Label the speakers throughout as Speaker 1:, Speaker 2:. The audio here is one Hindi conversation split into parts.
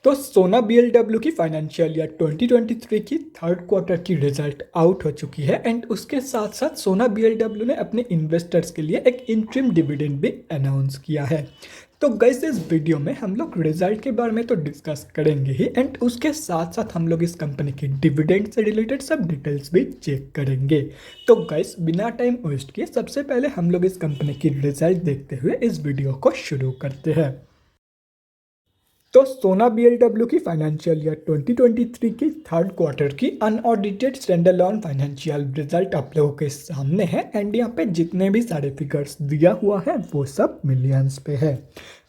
Speaker 1: तो सोना बीएलडब्ल्यू की फाइनेंशियल ईयर 2023 की थर्ड क्वार्टर की रिजल्ट आउट हो चुकी है एंड उसके साथ साथ सोना बीएलडब्ल्यू ने अपने इन्वेस्टर्स के लिए एक इंटरिम डिविडेंड भी अनाउंस किया है। तो गाइस इस वीडियो में हम लोग रिजल्ट के बारे में तो डिस्कस करेंगे ही एंड उसके साथ साथ हम लोग इस कंपनी की डिविडेंड से रिलेटेड सब डिटेल्स भी चेक करेंगे। तो गाइस बिना टाइम वेस्ट किए सबसे पहले हम लोग इस कंपनी की रिजल्ट देखते हुए इस वीडियो को शुरू करते हैं। तो सोना बीएलडब्ल्यू की फाइनेंशियल ईयर 2023 की थर्ड क्वार्टर की अनऑडिटेड स्टैंडअलोन फाइनेंशियल रिजल्ट आप लोगों के सामने है एंड यहाँ पे जितने भी सारे फिगर्स दिया हुआ है वो सब मिलियंस पे है।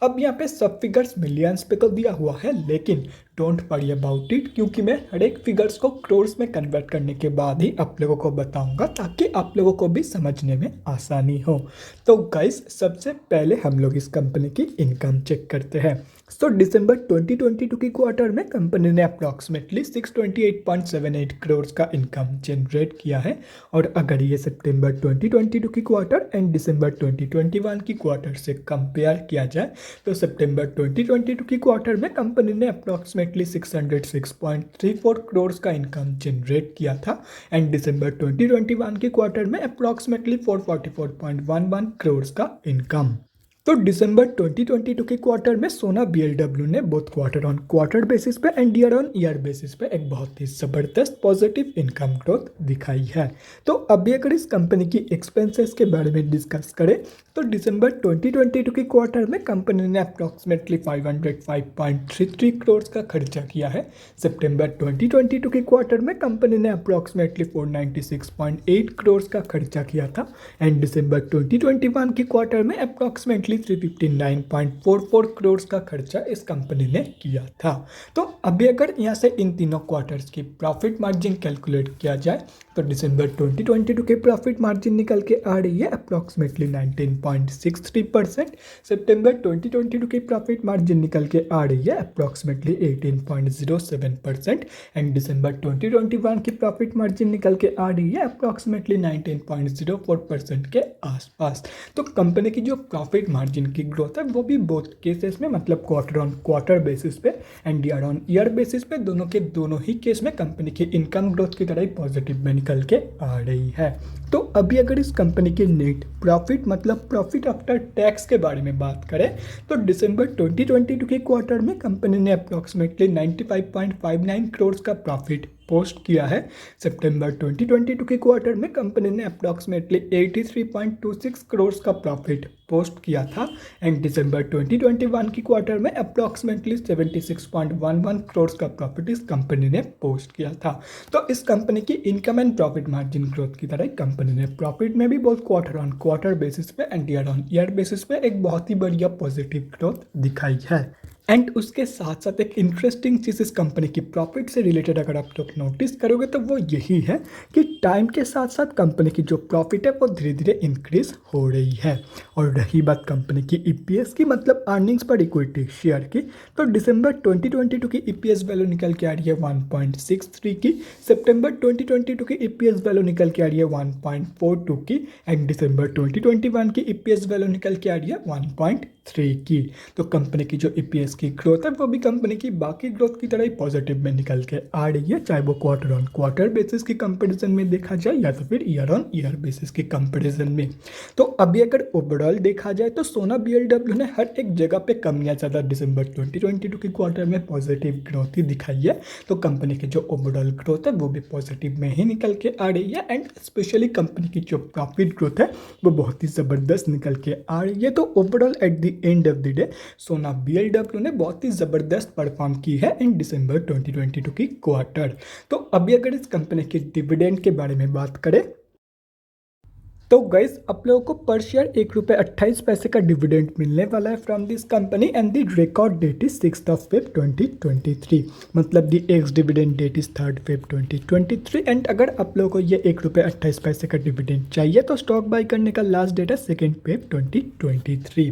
Speaker 1: अब यहाँ पे सब फिगर्स मिलियंस पे तो दिया हुआ है लेकिन डोंट वरी अबाउट इट, क्योंकि मैं हर एक फिगर्स को क्रोर्स में कन्वर्ट करने के बाद ही आप लोगों को बताऊंगा ताकि आप लोगों को भी समझने में आसानी हो। तो गाइस सबसे पहले हम लोग इस कंपनी की इनकम चेक करते हैं। तो दिसंबर 2022 की क्वार्टर में कंपनी ने अप्रॉक्सीमेटली 628.78 करोड़ का इनकम जनरेट किया है और अगर ये सितंबर 2022 की क्वार्टर एंड दिसंबर 2021 की क्वार्टर से कंपेयर किया जाए तो सितंबर 2022 की क्वार्टर में कंपनी ने अप्रॉक्सीमेटली 606.34 करोड़ का इनकम जनरेट किया था एंड दिसंबर 2021 की क्वार्टर में अप्रॉक्सीमेटली 444.11 करोड़ का इनकम। तो दिसंबर 2022 के क्वार्टर में सोना बीएलडब्ल्यू ने both quarter on quarter basis पे and year on year basis पे एक बहुत ही ज़बरदस्त पॉजिटिव इनकम ग्रोथ दिखाई है। तो अभी अगर इस कंपनी की एक्सपेंसेस के बारे में डिस्कस करें तो दिसंबर 2022 के क्वार्टर में कंपनी ने अप्रॉक्सीमेटली 505.33 करोड़ का खर्चा किया है। सितंबर 2022 के क्वार्टर में कंपनी ने अप्रॉक्सीमेटली 496.8 करोड़ का खर्चा किया था एंड दिसंबर 2021 के क्वार्टर में अप्रॉक्सीमेटली 359.44 करोड़ का खर्चा इस कंपनी ने किया था। तो अभी अगर यहाँ से इन तीनों क्वार्टर्स की प्रॉफिट मार्जिन कैलकुलेट किया जाए तो दिसंबर 2022 के प्रॉफिट मार्जिन निकल के आ रही है अप्रॉक्सीमेटली 19.63%। सितंबर 2022 की प्रॉफिट मार्जिन निकल के आ रही है अप्रॉक्सीमेटली 18.07% एंड दिसंबर 2021 की प्रॉफिट मार्जिन निकल के आ रही है अप्रॉक्सीमेटली 19.04% के आसपास। तो कंपनी की जो प्रॉफिट मार्जिन की ग्रोथ है वो भी बोथ केसेस में मतलब क्वार्टर ऑन क्वार्टर बेसिस पे and year on year basis पे दोनों ही केस में कंपनी की इनकम ग्रोथ की तरह ही पॉजिटिव में निकल के आ रही है। तो अभी अगर इस कंपनी की नेट प्रॉफिट मतलब प्रॉफिट आफ्टर टैक्स के बारे में बात करें तो दिसंबर 2022 के क्वार्टर में कंपनी ने अप्रॉक्सीमेटली 95.59 करोड़ का प्रॉफिट पोस्ट किया है। सितंबर 2022 के क्वार्टर में कंपनी ने अप्रॉक्सीमेटली 83.26 करोड़ का प्रॉफिट पोस्ट किया था एंड दिसंबर 2021 की क्वार्टर में अप्रॉक्सीमेटली 76.11 करोड़ का प्रॉफिट इस कंपनी ने पोस्ट किया था। तो इस कंपनी की income and profit margin growth की तरह कंपनी ने प्रॉफिट में भी बहुत क्वार्टर ऑन क्वार्टर बेसिस पे and year on year basis पे एक बहुत ही बढ़िया पॉजिटिव ग्रोथ दिखाई है। एंड उसके साथ साथ एक इंटरेस्टिंग चीज़ इस कंपनी की प्रॉफिट से रिलेटेड अगर आप लोग नोटिस करोगे तो वो यही है कि टाइम के साथ साथ कंपनी की जो प्रॉफिट है वो धीरे धीरे इंक्रीज हो रही है। और रही बात कंपनी की ईपीएस की मतलब अर्निंग्स पर इक्विटी शेयर की तो दिसंबर 2022 की ईपीएस वैल्यू निकल के आ रही है 1.63 की, सितंबर 2022 की ईपीएस वैल्यू निकल के आ रही है 1.42 की एंड दिसंबर 2021 की ईपीएस वैल्यू निकल के आ रही है 1.3 की। तो कंपनी की जो ईपीएस की ग्रोथ है वो भी कंपनी की बाकी ग्रोथ की तरह ही पॉजिटिव में निकल के आ रही है, चाहे वो क्वार्टर ऑन क्वार्टर बेसिस की कंपैरिजन में देखा जाए या तो फिर ईयर ऑन ईयर बेसिस की कंपैरिजन में। तो अभी अगर ओवरऑल देखा जाए तो सोना बीएलडब्ल्यू ने हर एक जगह पे कम या ज़्यादा दिसंबर 2022 की क्वार्टर में पॉजिटिव ग्रोथ ही दिखाई है। तो कंपनी की जो ओवरऑल ग्रोथ है वो भी पॉजिटिव में ही निकल के आ रही है एंड स्पेशली कंपनी की जो प्रॉफिट ग्रोथ है वो बहुत ही ज़बरदस्त निकल के आ रही है। तो overall at the end of the day सोना बीएलडब्ल्यू ने बहुत ही ज़बरदस्त परफॉर्म की है इन दिसंबर 2022 की क्वार्टर। तो अभी अगर इस कंपनी के डिविडेंड के बारे में बात करें तो गाइस आप लोगों को पर शेयर ₹1.28 का डिविडेंड मिलने वाला है from this company and the record date is 6 Feb 2023 मतलब the ex dividend date is 3 Feb 2023 and अगर आप लोगों को ये ₹1.28 का डिविडेंड चाहिए तो स्टॉक बाई करने का लास्ट डेट है 2 Feb 2023।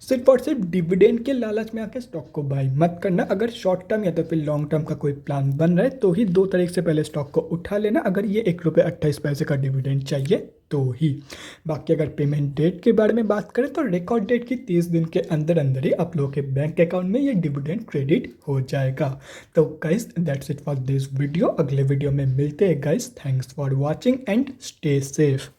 Speaker 1: सिर्फ और सिर्फ डिविडेंड के लालच में आके स्टॉक को बाई मत करना। अगर शॉर्ट टर्म या तो फिर लॉन्ग टर्म का कोई प्लान बन रहा है तो ही 2 तारीख से पहले स्टॉक को उठा लेना अगर ये ₹1.28 का डिविडेंड चाहिए तो ही। बाकी अगर पेमेंट डेट के बारे में बात करें तो रिकॉर्ड डेट की 30 दिन के अंदर अंदर ही आप लोगों के बैंक अकाउंट में ये डिविडेंड क्रेडिट हो जाएगा। तो guys that's it for this video. अगले वीडियो में मिलते हैं guys. Thanks for watching and stay safe.